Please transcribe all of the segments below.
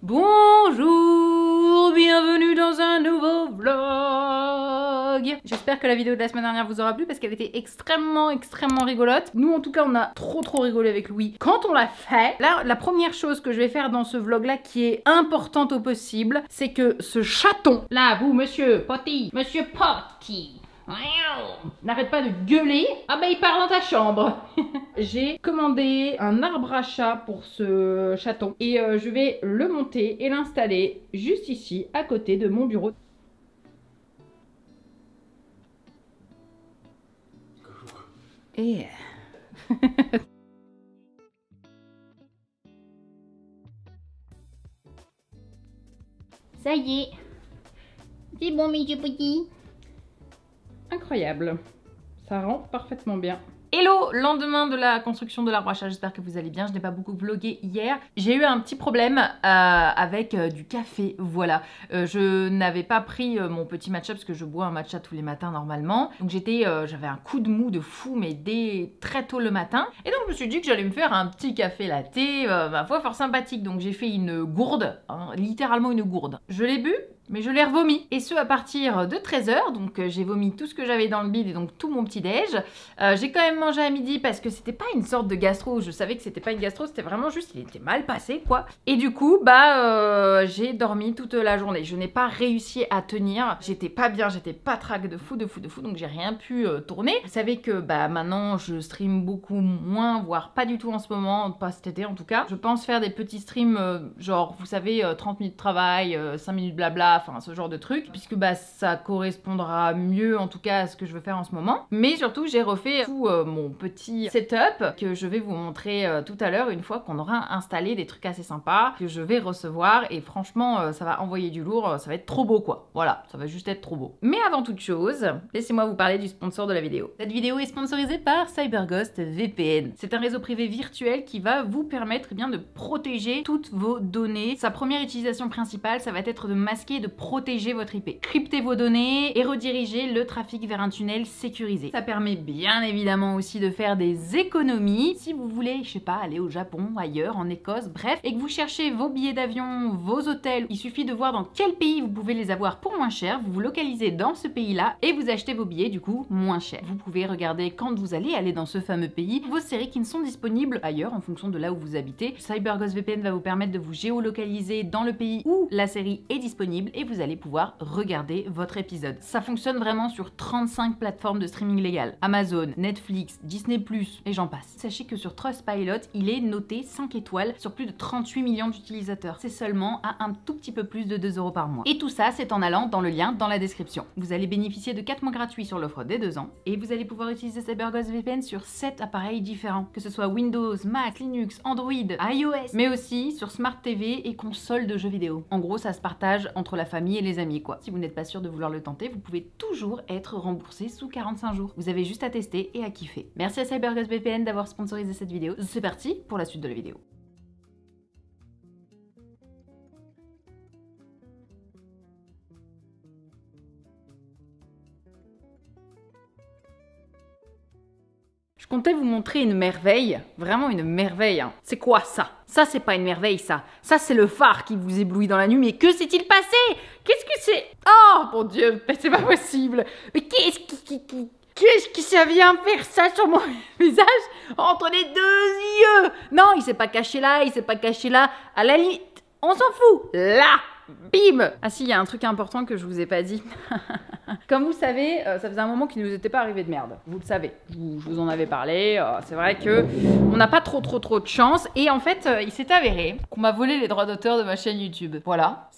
Bonjour, bienvenue dans un nouveau vlog. J'espère que la vidéo de la semaine dernière vous aura plu parce qu'elle était extrêmement rigolote. Nous en tout cas on a trop rigolé avec Louis quand on l'a fait. Là la première chose que je vais faire dans ce vlog là qui est importante au possible, c'est que ce chaton là, vous monsieur Potty, n'arrête pas de gueuler. Ah bah il part dans ta chambre. J'ai commandé un arbre à chat pour ce chaton et je vais le monter et l'installer juste ici à côté de mon bureau. Et ça y est. C'est bon, monsieur Petit. incroyable, ça rend parfaitement bien. Hello, lendemain de la construction de l'arbre à chat, j'espère que vous allez bien. Je n'ai pas beaucoup vlogué hier. J'ai eu un petit problème avec du café, voilà. Je n'avais pas pris mon petit matcha parce que je bois un matcha tous les matins normalement. Donc j'avais un coup de mou de fou, mais dès très tôt le matin. Et donc je me suis dit que j'allais me faire un petit café latte, ma foi fort sympathique. Donc j'ai fait une gourde, hein, littéralement une gourde. Je l'ai bu, mais je l'ai revomi. Et ce à partir de 13 h. Donc j'ai vomi tout ce que j'avais dans le bide et donc tout mon petit déj. J'ai quand même mangé à midi parce que c'était pas une sorte de gastro. Je savais que c'était pas une gastro, c'était vraiment juste, il était mal passé quoi. Et du coup, j'ai dormi toute la journée. Je n'ai pas réussi à tenir. J'étais pas bien, j'étais pas traque de fou. Donc j'ai rien pu tourner. Vous savez que maintenant je stream beaucoup moins, voire pas du tout en ce moment, pas cet été en tout cas. Je pense faire des petits streams genre, vous savez, 30 minutes de travail, 5 minutes blabla, enfin ce genre de truc, puisque ça correspondra mieux en tout cas à ce que je veux faire en ce moment. Mais surtout j'ai refait tout mon petit setup que je vais vous montrer tout à l'heure une fois qu'on aura installé des trucs assez sympas que je vais recevoir et franchement ça va envoyer du lourd, ça va être trop beau quoi. Voilà, ça va juste être trop beau. Mais avant toute chose, laissez-moi vous parler du sponsor de la vidéo. Cette vidéo est sponsorisée par CyberGhost VPN. C'est un réseau privé virtuel qui va vous permettre de protéger toutes vos données. Sa première utilisation principale, ça va être de masquer, de protéger votre IP. Crypter vos données et rediriger le trafic vers un tunnel sécurisé. Ça permet bien évidemment aussi de faire des économies. Si vous voulez, je sais pas, aller au Japon, ailleurs, en Écosse, bref, et que vous cherchez vos billets d'avion, vos hôtels, il suffit de voir dans quel pays vous pouvez les avoir pour moins cher, vous vous localisez dans ce pays-là et vous achetez vos billets du coup moins cher. Vous pouvez regarder quand vous allez aller dans ce fameux pays, vos séries qui ne sont disponibles ailleurs en fonction de là où vous habitez. CyberGhost VPN va vous permettre de vous géolocaliser dans le pays où la série est disponible et vous allez pouvoir regarder votre épisode. Ça fonctionne vraiment sur 35 plateformes de streaming légal. Amazon, Netflix, Disney+, et j'en passe. Sachez que sur Trustpilot, il est noté 5 étoiles sur plus de 38 millions d'utilisateurs. C'est seulement à un tout petit peu plus de 2 € par mois. Et tout ça, c'est en allant dans le lien dans la description. Vous allez bénéficier de 4 mois gratuits sur l'offre des 2 ans et vous allez pouvoir utiliser CyberGhost VPN sur 7 appareils différents, que ce soit Windows, Mac, Linux, Android, iOS, mais aussi sur Smart TV et console de jeux vidéo. En gros, ça se partage entre la famille et les amis quoi. Si vous n'êtes pas sûr de vouloir le tenter, vous pouvez toujours être remboursé sous 45 jours. Vous avez juste à tester et à kiffer. Merci à CyberGhost VPN d'avoir sponsorisé cette vidéo. C'est parti pour la suite de la vidéo. Je comptais vous montrer une merveille, vraiment une merveille. Hein. C'est quoi ça? Ça, c'est pas une merveille, ça. Ça, c'est le phare qui vous éblouit dans la nuit. Mais que s'est-il passé? Qu'est-ce que c'est? Oh, mon Dieu, c'est pas possible. Mais qu'est-ce que ça vient faire ça sur mon visage entre les deux yeux? Non, il s'est pas caché là, il s'est pas caché là. À la limite, on s'en fout. Là, bim. Ah si, il y a un truc important que je vous ai pas dit. Comme vous savez, ça faisait un moment qu'il nous était pas arrivé de merde. Vous le savez, je vous en avais parlé. C'est vrai que on n'a pas trop de chance. Et en fait, il s'est avéré qu'on m'a volé les droits d'auteur de ma chaîne YouTube. Voilà.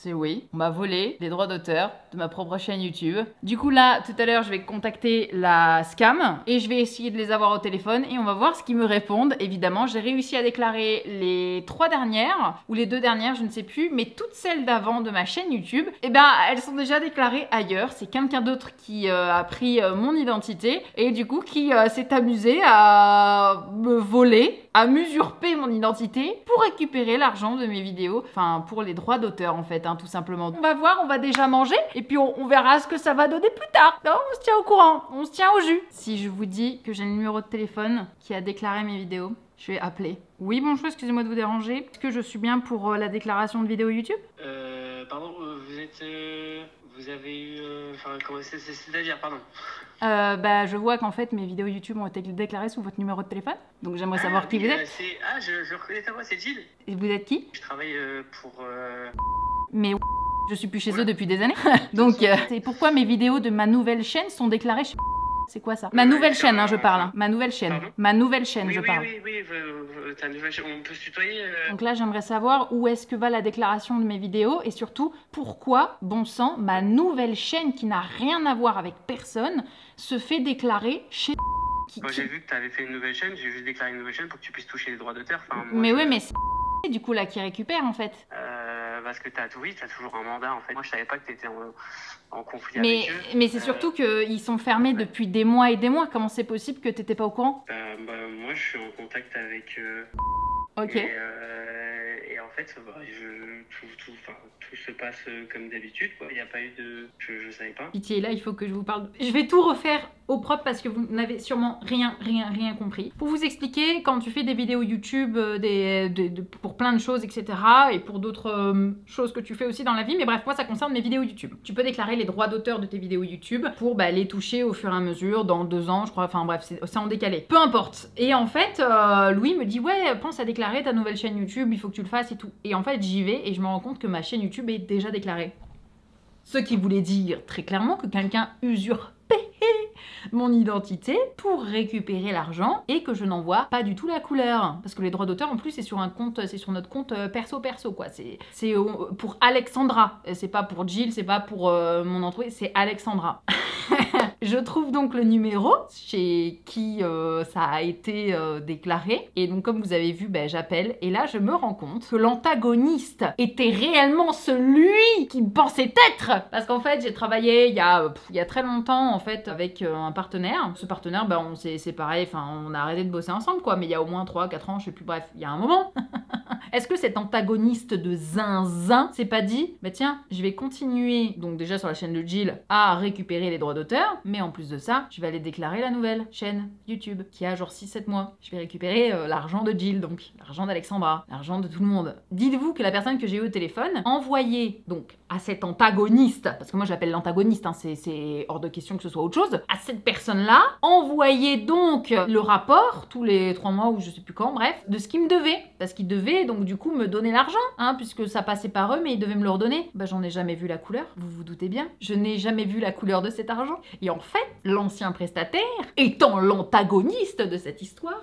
Oui, on m'a volé les droits d'auteur de ma propre chaîne YouTube. Du coup là, tout à l'heure, je vais contacter la scam et je vais essayer de les avoir au téléphone et on va voir ce qu'ils me répondent. Évidemment, j'ai réussi à déclarer les 3 dernières ou les 2 dernières, je ne sais plus, mais toutes celles d'avant de ma chaîne YouTube, elles sont déjà déclarées ailleurs. C'est quelqu'un d'autre qui a pris mon identité et du coup qui s'est amusé à me voler, à m'usurper mon identité pour récupérer l'argent de mes vidéos, enfin pour les droits d'auteur en fait, hein, tout simplement. On va voir, on va déjà manger et puis on verra ce que ça va donner plus tard. Non, on se tient au courant, on se tient au jus. Si je vous dis que j'ai le numéro de téléphone qui a déclaré mes vidéos, Je vais appeler. Oui, bonjour, excusez-moi de vous déranger. Est-ce que je suis bien pour la déclaration de vidéo YouTube? Pardon, vous avez eu... Enfin, comment c'est-à-dire, pardon. Bah, je vois qu'en fait, mes vidéos YouTube ont été déclarées sous votre numéro de téléphone. Donc, j'aimerais savoir qui vous êtes. Je reconnais ta voix, c'est Jill. Et vous êtes qui? Je travaille pour... Mais je suis plus chez eux depuis des années. Donc, c'est pourquoi mes vidéos de ma nouvelle chaîne sont déclarées chez... C'est quoi ça? Ma nouvelle chaîne, hein, je parle. Hein. Ma nouvelle chaîne. Pardon? Ma nouvelle chaîne, Oui, je parle. Oui, ta nouvelle chaîne. On peut se tutoyer Donc là, j'aimerais savoir où est-ce que va la déclaration de mes vidéos et surtout, pourquoi, bon sang, ma nouvelle chaîne qui n'a rien à voir avec personne se fait déclarer chez... Quand j'ai vu que tu avais fait une nouvelle chaîne, j'ai juste déclaré une nouvelle chaîne pour que tu puisses toucher les droits d'auteur. Enfin, mais oui, mais c'est du coup là qui récupère en fait. Parce que t'as toujours un mandat en fait. Moi je savais pas que t'étais en conflit mais, avec eux. Mais c'est surtout qu'ils sont fermés depuis des mois et des mois. Comment c'est possible que t'étais pas au courant? Moi je suis en contact avec eux. Ok. Et en fait, tout se passe comme d'habitude. Il n'y a pas eu de... Je savais pas. Pitié, là, il faut que je vous parle. Je vais tout refaire au propre parce que vous n'avez sûrement rien compris. Pour vous expliquer, quand tu fais des vidéos YouTube pour plein de choses, etc. et pour d'autres choses que tu fais aussi dans la vie, mais bref, moi, ça concerne mes vidéos YouTube. Tu peux déclarer les droits d'auteur de tes vidéos YouTube pour les toucher au fur et à mesure dans 2 ans, je crois. Enfin bref, c'est en décalé. Peu importe. Et en fait, Louis me dit, ouais, pense à déclarer ta nouvelle chaîne YouTube, il faut que tu le fasses et tout. Et en fait, j'y vais et je me rends compte que ma chaîne YouTube est déjà déclarée. Ce qui voulait dire très clairement que quelqu'un usurpait mon identité pour récupérer l'argent et que je n'en vois pas du tout la couleur. Parce que les droits d'auteur, en plus, c'est sur un compte, c'est sur notre compte perso quoi. C'est pour Alexandra. C'est pas pour Jill, c'est pas pour mon entreprise, c'est Alexandra. Je trouve donc le numéro chez qui ça a été déclaré. Et donc, comme vous avez vu, j'appelle. Et là, je me rends compte que l'antagoniste était réellement celui qui pensait être. Parce qu'en fait, j'ai travaillé il y a très longtemps, en fait, avec un partenaire. Ce partenaire, on s'est séparés, enfin, on a arrêté de bosser ensemble, quoi. Mais il y a au moins 3-4 ans, je sais plus, bref, il y a un moment. Est-ce que cet antagoniste de zinzin s'est pas dit, tiens, je vais continuer, donc déjà sur la chaîne de Jill, à récupérer les droits d'auteur, mais en plus de ça, je vais aller déclarer la nouvelle chaîne YouTube, qui a genre 6-7 mois. Je vais récupérer l'argent de Jill, donc l'argent d'Alexandra, l'argent de tout le monde. Dites-vous que la personne que j'ai eu au téléphone envoyait donc à cet antagoniste, parce que moi j'appelle l'antagoniste, hein, c'est hors de question que ce soit autre chose, à cette personne-là, envoyait donc le rapport, tous les 3 mois ou je sais plus quand, bref, de ce qu'il me devait, parce qu'il devait donc du coup me donner l'argent, hein, puisque ça passait par eux, mais ils devaient me le redonner. J'en ai jamais vu la couleur, vous vous doutez bien, je n'ai jamais vu la couleur de cet argent. Et en fait, l'ancien prestataire, étant l'antagoniste de cette histoire,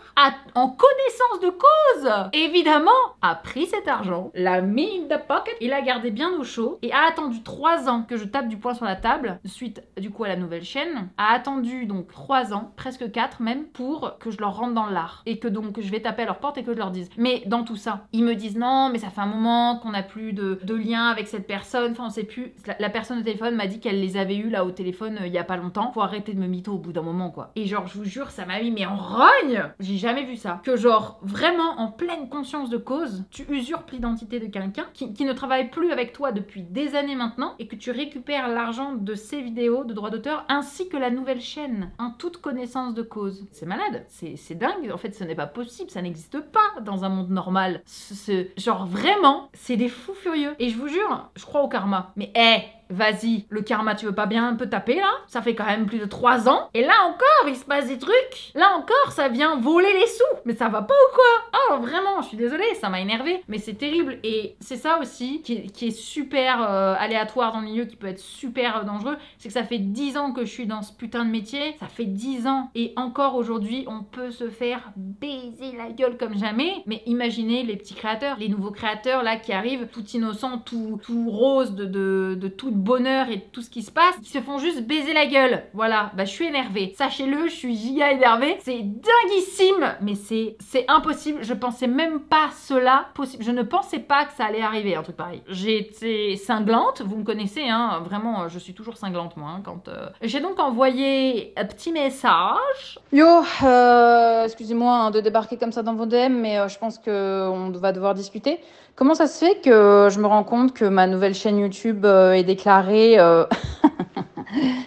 en connaissance de cause, évidemment, a pris cet argent, l'a mis in the pocket, il l'a gardé bien au chaud, et a attendu 3 ans que je tape du poing sur la table, suite du coup à la nouvelle chaîne, a attendu donc 3 ans, presque 4 même, pour que je leur rentre dans l'art. Et que donc je vais taper à leur porte et que je leur dise. Mais dans tout ça, ils me disent non, mais ça fait un moment qu'on n'a plus de lien avec cette personne, enfin on sait plus. La personne au téléphone m'a dit qu'elle les avait eu là au téléphone il y a pas longtemps. Faut arrêter de me mytho au bout d'un moment quoi. Et genre je vous jure, ça m'a mis mais en rogne. J'ai jamais vu ça. Que genre vraiment en pleine conscience de cause, tu usurpes l'identité de quelqu'un qui ne travaille plus avec toi depuis des années maintenant et que tu récupères l'argent de ses vidéos de droits d'auteur ainsi que la nouvelle chaîne en toute connaissance de cause. C'est malade, c'est dingue. En fait, ce n'est pas possible, ça n'existe pas dans un monde normal. Genre vraiment, c'est des fous furieux. Et je vous jure, je crois au karma. Mais vas-y, le karma, tu veux pas bien un peu taper là? Ça fait quand même plus de 3 ans. Et là encore, il se passe des trucs. Là encore, ça vient voler les sous. Mais ça va pas ou quoi? Oh, vraiment, je suis désolée, ça m'a énervé. Mais c'est terrible. Et c'est ça aussi qui est super aléatoire dans le milieu, qui peut être super dangereux. C'est que ça fait 10 ans que je suis dans ce putain de métier. Ça fait 10 ans. Et encore aujourd'hui, on peut se faire baiser la gueule comme jamais. Mais imaginez les petits créateurs, les nouveaux créateurs là qui arrivent, tout innocents, tout rose de tout bonheur et tout ce qui se passe, qui se font juste baiser la gueule. Voilà, je suis énervée. Sachez-le, je suis giga énervée. C'est dinguissime, mais c'est impossible. Je pensais même pas cela possible. Je ne pensais pas que ça allait arriver, un truc pareil. J'ai été cinglante, vous me connaissez, hein, vraiment, je suis toujours cinglante, moi, hein, quand... J'ai donc envoyé un petit message. Yo, excusez-moi hein, de débarquer comme ça dans vos DM, mais je pense qu'on va devoir discuter. Comment ça se fait que je me rends compte que ma nouvelle chaîne YouTube est déclarée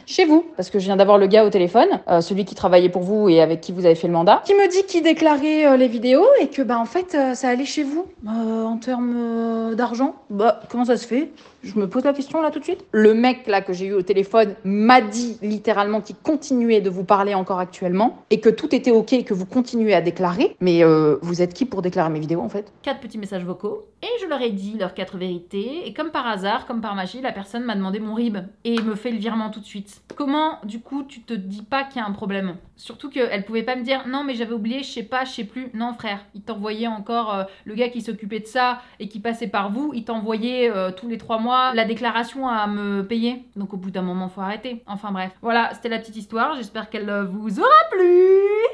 chez vous. Parce que je viens d'avoir le gars au téléphone, celui qui travaillait pour vous et avec qui vous avez fait le mandat, qui me dit qu'il déclarait les vidéos et que en fait ça allait chez vous en termes d'argent. Bah comment ça se fait? Je me pose la question là tout de suite. Le mec là que j'ai eu au téléphone m'a dit littéralement qu'il continuait de vous parler encore actuellement et que tout était ok et que vous continuez à déclarer. Mais vous êtes qui pour déclarer mes vidéos en fait? 4 petits messages vocaux et je leur ai dit leurs 4 vérités et comme par hasard, comme par magie, la personne m'a demandé mon RIB et me fait le virement tout de suite. Comment du coup tu te dis pas qu'il y a un problème? Surtout qu'elle pouvait pas me dire non mais j'avais oublié, je sais plus. Non frère, il t'envoyait encore le gars qui s'occupait de ça et qui passait par vous, il t'envoyait tous les 3 mois la déclaration à me payer. Donc au bout d'un moment faut arrêter. Enfin bref, voilà c'était la petite histoire, j'espère qu'elle vous aura plu.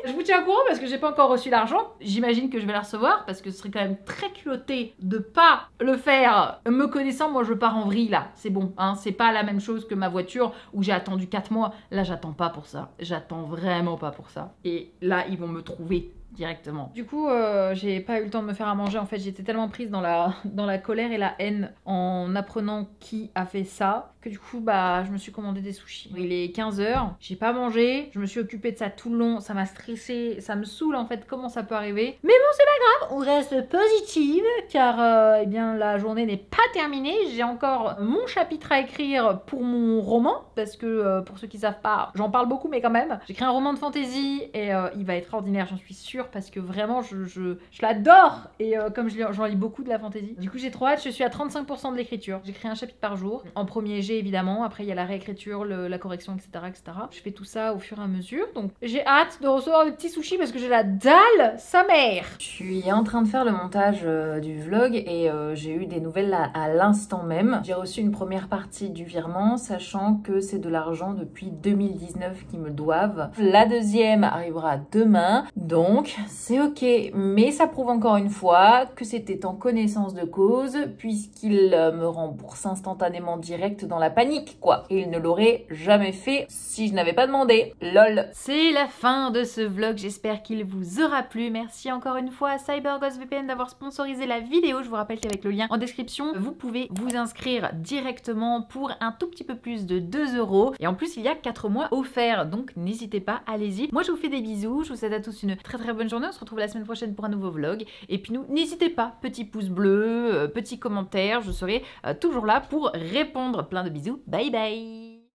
Je vous tiens au courant parce que j'ai pas encore reçu l'argent. J'imagine que je vais la recevoir parce que ce serait quand même très culotté de pas le faire. Me connaissant, moi je pars en vrille là, c'est bon hein, c'est pas la même chose que ma voiture où j'ai attendu 4 mois. Là j'attends pas pour ça, j'attends vraiment pas pour ça. Et là ils vont me trouver directement. Du coup, j'ai pas eu le temps de me faire à manger. En fait, j'étais tellement prise dans la colère et la haine en apprenant qui a fait ça que du coup, je me suis commandé des sushis. Il est 15h, j'ai pas mangé, je me suis occupée de ça tout le long, ça m'a stressée, ça me saoule en fait comment ça peut arriver. Mais bon, c'est pas grave, on reste positive car eh bien la journée n'est pas terminée. J'ai encore mon chapitre à écrire pour mon roman parce que pour ceux qui savent pas, j'en parle beaucoup mais quand même. J'écris un roman de fantasy et il va être ordinaire, j'en suis sûre parce que vraiment je l'adore et comme j'en lis beaucoup de la fantasy. Du coup, j'ai trop hâte, je suis à 35% de l'écriture. J'écris un chapitre par jour. En premier jet évidemment, après il y a la réécriture, la correction, etc., etc. Je fais tout ça au fur et à mesure, donc j'ai hâte de recevoir des petits sushis parce que j'ai la dalle, sa mère. Je suis en train de faire le montage du vlog et j'ai eu des nouvelles à l'instant même. J'ai reçu une première partie du virement, sachant que c'est de l'argent depuis 2019 qu'ils me doivent. La deuxième arrivera demain, donc c'est ok, mais ça prouve encore une fois que c'était en connaissance de cause, puisqu'il me rembourse instantanément direct dans la panique, quoi. Et il ne l'aurait jamais fait si je n'avais pas demandé. LOL. C'est la fin de ce vlog, j'espère qu'il vous aura plu. Merci encore une fois à CyberGhostVPN d'avoir sponsorisé la vidéo. Je vous rappelle qu'avec le lien en description, vous pouvez vous inscrire directement pour un tout petit peu plus de 2 €. Et en plus, il y a 4 mois offerts, donc n'hésitez pas, allez-y. Moi, je vous fais des bisous, je vous souhaite à tous une très bonne journée. On se retrouve la semaine prochaine pour un nouveau vlog. Et puis nous, n'hésitez pas, petit pouce bleu, petit commentaire, je serai toujours là pour répondre. Plein de bisous, bye bye.